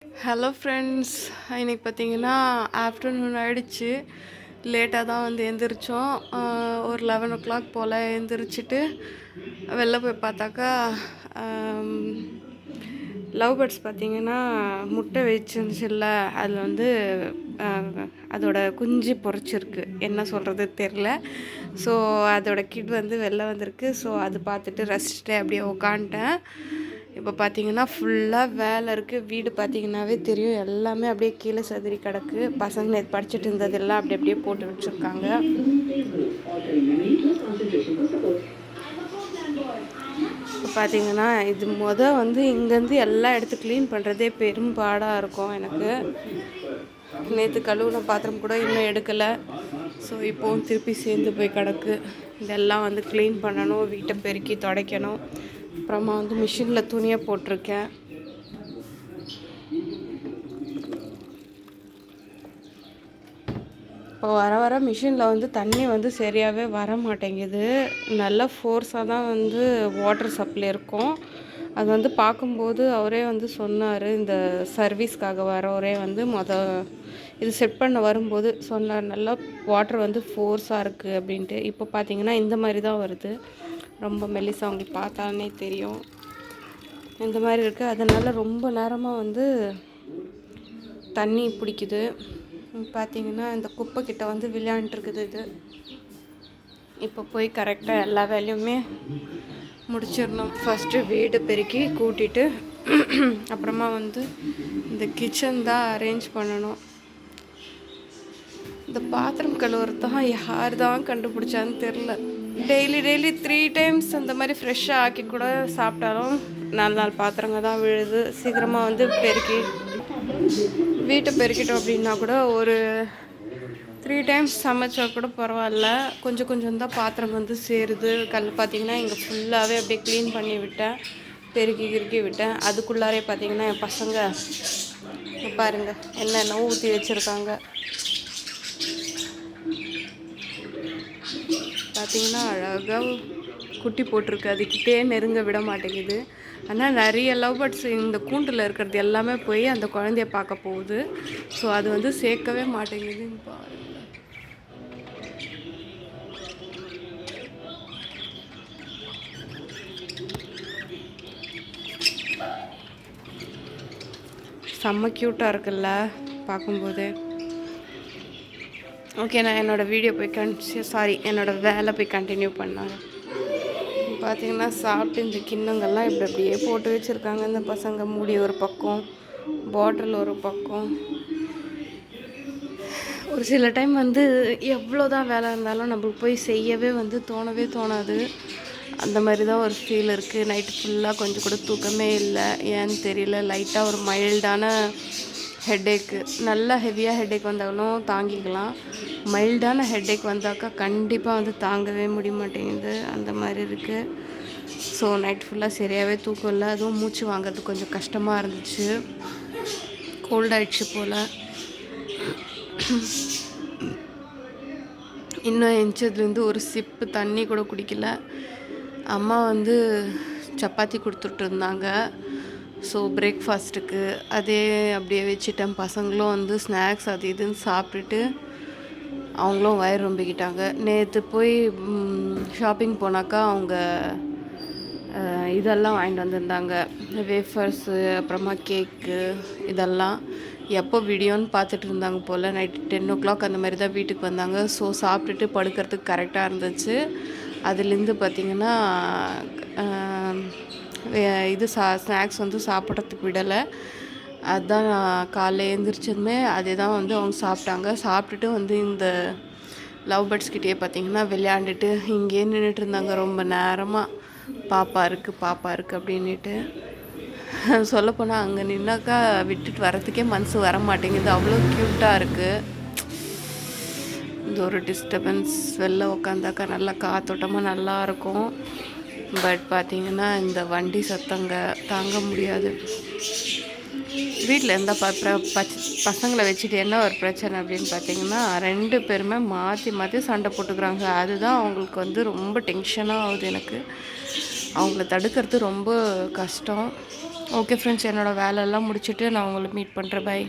Hello friends, இன்னைக்கு பார்த்தீங்கன்னா afternoon ஆகிடுச்சு. லேட்டாக தான் வந்து எழுந்திரிச்சோம். ஒரு 11 போல் எழுந்திரிச்சிட்டு வெளில போய் பார்த்தாக்கா லவ் பேர்ட்ஸ் பார்த்தீங்கன்னா முட்டை வச்சிருந்துச்சுல்ல, அதில் வந்து அதோட குஞ்சு பொரிச்சிருக்கு. என்ன சொல்கிறது தெரில. ஸோ அதோட கிட் வந்து வெளில வந்திருக்கு. ஸோ அது பார்த்துட்டு ரசிச்சுட்டு அப்படியே உக்காந்துட்டேன். இப்போ பார்த்தீங்கன்னா ஃபுல்லாக வேலை இருக்குது. வீடு பார்த்தீங்கன்னாவே தெரியும், எல்லாமே அப்படியே கீழே சதுரி கிடக்கு. பசங்க நேற்று படிச்சுட்டு இருந்ததெல்லாம் அப்படி அப்படியே போட்டு வச்சுருக்காங்க. இப்போ பார்த்தீங்கன்னா இது வந்து இங்கேருந்து எல்லா இடத்து க்ளீன் பண்ணுறதே பெரும்பாடாக இருக்கும் எனக்கு. நேற்று கழுவுன பாத்திரம் கூட இன்னும் எடுக்கலை. ஸோ இப்போவும் திருப்பி சேர்ந்து போய் கிடக்கு. இதெல்லாம் வந்து க்ளீன் பண்ணணும், வீட்டை பெருக்கி துடைக்கணும். அப்புறமா வந்து மிஷினில் துணியை போட்டிருக்கேன். இப்போ வர வர மிஷினில் வந்து தண்ணி வந்து சரியாகவே வர மாட்டேங்குது. நல்ல ஃபோர்ஸாக தான் வந்து வாட்டர் சப்ளை இருக்கும். அது வந்து பார்க்கும்போது அவரே வந்து சொன்னார், இந்த சர்வீஸ்க்காக வரவரே வந்து இது செட் பண்ண வரும்போது சொன்னார், நல்லா வாட்டர் வந்து ஃபோர்ஸாக இருக்குது அப்படின்ட்டு. இப்போ பார்த்தீங்கன்னா இந்த மாதிரி தான் வருது. ரொம்ப மெல்லிசாக அவங்களுக்கு பார்த்தாலே தெரியும், இந்த மாதிரி இருக்குது. அதனால் ரொம்ப நேரமாக வந்து தண்ணி பிடிக்குது. பார்த்தீங்கன்னா இந்த குப்பை கிட்ட வந்து விளையாண்டுருக்குது இது. இப்போ போய் கரெக்டாக எல்லா வேலையுமே முடிச்சிடணும். ஃபஸ்ட்டு வீடு பெருக்கி கூட்டிட்டு அப்புறமா வந்து இந்த கிச்சன் தான் அரேஞ்ச் பண்ணணும். இந்த பாத்திரம் கழுவுறது தான் யார் தான் கண்டுபிடிச்சான்னு தெரில. டெய்லி 3 டைம்ஸ் அந்த மாதிரி ஃப்ரெஷ்ஷாக ஆக்கி கூட சாப்பிட்டாலும் 4 பாத்திரங்க தான் விழுது. சீக்கிரமாக வந்து வீட்டை பெருக்கிட்டோம் அப்படின்னா கூட ஒரு 3 டைம்ஸ் சமைச்சா கூட பரவாயில்ல. கொஞ்சம் கொஞ்சம் தான் பாத்திரம் வந்து சேருது. பார்த்திங்கன்னா இங்கே ஃபுல்லாகவே அப்படியே க்ளீன் பண்ணி விட்டேன், பெருக்கி விட்டேன். அதுக்குள்ளாரே பார்த்திங்கன்னா என் பசங்க பாருங்கள் என்னென்ன ஊற்றி வச்சுருக்காங்க. பார்த்திங்கன்னா அழகாக குட்டி போட்டிருக்கு. அதுக்கிட்டே நெருங்க விட மாட்டேங்குது. ஆனால் நிறைய லவ் பேர்ட்ஸ் இந்த கூண்டில் இருக்கிறது எல்லாமே போய் அந்த குழந்தைய பார்க்க போகுது. ஸோ அது வந்து சேர்க்கவே மாட்டேங்குது. செம்ம க்யூட்டாக இருக்குல்ல பார்க்கும்போது. ஓகே, நான் என்னோடய வீடியோ போய் என்னோடய வேலை போய் கண்டினியூ பண்ணாங்க. பார்த்திங்கன்னா சாப்பிட்டு இந்த கிண்ணங்கள்லாம் இப்படி அப்படியே போட்டு வச்சுருக்காங்க இந்த பசங்க. மூடி ஒரு பக்கம், பாட்டில் ஒரு பக்கம். ஒரு சில டைம் வந்து எவ்வளோ தான் வேலை இருந்தாலும் நம்மளுக்கு போய் செய்யவே வந்து தோணாது. அந்த மாதிரி தான் ஒரு ஃபீல் இருக்குது. நைட்டு ஃபுல்லாக கொஞ்சம் கூட தூக்கமே இல்லை. ஏன்னு தெரியல. லைட்டாக ஒரு மைல்டான ஹெட்டேக்கு. நல்லா ஹெவியாக ஹெட்டேக் வந்தாலும் தாங்கிக்கலாம். மைல்டான ஹெட்டேக் வந்தாக்கா கண்டிப்பாக வந்து தாங்கவே முடிய மாட்டேங்குது. அந்த மாதிரி இருக்குது. ஸோ நைட் ஃபுல்லாக சரியாகவே தூக்கம் இல்லை. அதுவும் மூச்சு வாங்கிறது கொஞ்சம் கஷ்டமாக இருந்துச்சு. கோல்டாயிடுச்சு போல். இன்னும் எஞ்சதுலேருந்து ஒரு சிப்பு தண்ணி கூட குடிக்கல. அம்மா வந்து சப்பாத்தி கொடுத்துட்டு இருந்தாங்க. ஸோ பிரேக்ஃபாஸ்ட்டுக்கு அதே அப்படியே வச்சுட்டேன். பசங்களும் வந்து ஸ்நாக்ஸ் அது இதுன்னு சாப்பிட்டுட்டு அவங்களும் வயிறு ரொம்பிக்கிட்டாங்க. நேற்று போய் ஷாப்பிங் போனாக்கா அவங்க இதெல்லாம் வாங்கிட்டு வந்திருந்தாங்க, வேஃபர்ஸு, அப்புறமா கேக்கு. இதெல்லாம் எப்போ வீடியோன்னு பார்த்துட்டு இருந்தாங்க போல். நைட்டு 10 அந்த மாதிரி தான் வீட்டுக்கு வந்தாங்க. ஸோ சாப்பிட்டுட்டு படுக்கிறதுக்கு கரெக்டாக இருந்துச்சு. அதுலேருந்து பார்த்திங்கன்னா இது ஸ்நாக்ஸ் வந்து சாப்பிட்றதுக்கு விடலை. அதுதான் நான் காலைல எழுந்திரிச்சதுமே அதே தான் வந்து அவங்க சாப்பிட்டாங்க. சாப்பிட்டுட்டு வந்து இந்த லவ் பேர்ட்ஸ்கிட்டே பார்த்திங்கன்னா விளையாண்டுட்டு இங்கேயே நின்றுட்டு இருந்தாங்க ரொம்ப நேரமாக. பாப்பா இருக்குது அப்படின்ட்டு. சொல்லப்போனால் அங்கே நின்னாக்கா விட்டுட்டு வரத்துக்கே மனசு வர மாட்டேங்குது. அவ்வளோ க்யூட்டாக இருக்குது. இந்த ஒரு டிஸ்டர்பன்ஸ். வெளில உக்காந்தாக்கா நல்லா காத்தோட்டமாக நல்லாயிருக்கும். பட் பார்த்திங்கன்னா இந்த வண்டி சத்தங்க தாங்க முடியாது. வீட்டில் எந்த பசங்களை வச்சுட்டு என்ன ஒரு பிரச்சனை அப்படின்னு பார்த்திங்கன்னா 2 பேருமே மாற்றி சண்டை போட்டுக்கிறாங்க. அதுதான் அவங்களுக்கு வந்து ரொம்ப டென்ஷனாக ஆகுது எனக்கு. அவங்கள தடுக்கிறது ரொம்ப கஷ்டம். ஓகே ஃப்ரெண்ட்ஸ், என்னோடய வேலையெல்லாம் முடிச்சுட்டு நான் உங்களை மீட் பண்ணுறேன். பை.